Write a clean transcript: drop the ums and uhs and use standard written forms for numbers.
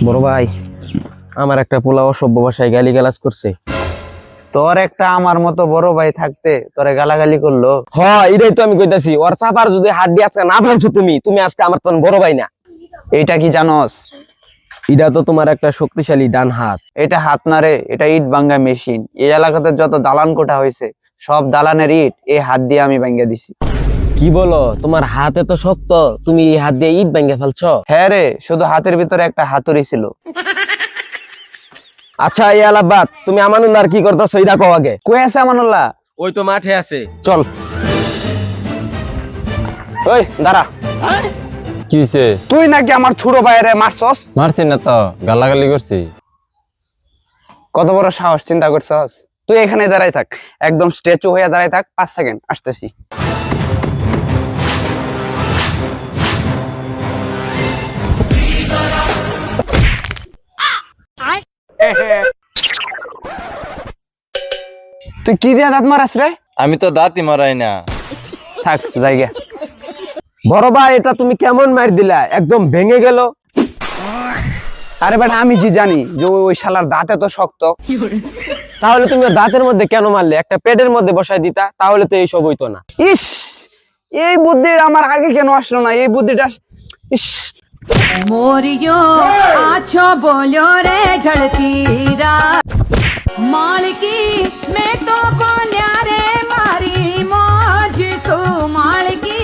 বড় ভাই, আমার একটা পোলা অসভ্য ভাষায় গালিগালাজ করছে। তোর একটা আমার মতো বড় ভাই থাকতে তোরে গালাগালি করলো? এটাই তো আমি কইতাছি, ওর চাপার যদি হাত দিয়ে আজকে না ভাঙছো, তুমি আজকে আমার তো বড় ভাই না। এইটা কি জানোস? এটা তো তোমার একটা শক্তিশালী ডান হাত। এটা হাত না রে, এটা ইট ভাঙ্গা মেশিন। এই এলাকাতে যত দালান কোঠা হয়েছে সব দালানের ইট এই হাত দিয়ে আমি ভাঙ্গা দিছি। কি বলো, তোমার হাতে তো শক্ত, তুমি এই হাত দিয়ে ইট ভেঙে ফেলছো? হ্যাঁ রে, শুধু হাতের ভিতরে একটা হাতুড়ি ছিল। আচ্ছা, এই আলাবাদ তুমি আমানুল্লাহ আর কি করতেছো এটা কও আগে। কই আছে আমানুল্লাহ? ওই তো মাঠে আছে। চল। ওই দাঁড়া। কি হইছে? তুই নাকি আমার ছোট ভাইরে মারছস? মারছি না তো, গালাগালি করছি। কত বড় সাহস, চিন্তা করছস? তুই এখানে দাঁড়াই থাক, একদম স্ট্যাচু হয়ে দাঁড়াই থাক, 5 সেকেন্ড আসতেছি। তুই কি দিয়া দাঁত মারাস রে? আমি তো দাঁতই মারাই না। থাক জায়গা। বড় ভাই, এটা তুমি কেমন মার দিলা, একদম ভেঙে গেল। আরে বেটা, আমি কি জানি যে ওই শালার দাঁত এত শক্ত? তাহলে তুমি ওর দাঁতের মধ্যে কেন মারলে? একটা পেটের মধ্যে বসাই দিতা, তাহলে তো এইসব হইতো না। ইস, এই বুদ্ধিটা আমার আগে কেন আসলো না? এই বুদ্ধিটা ইস। मोरियो आछो बोलो रे ढलती रात मालकी मैं तो बोलिया रे मारी मौज सो मालकी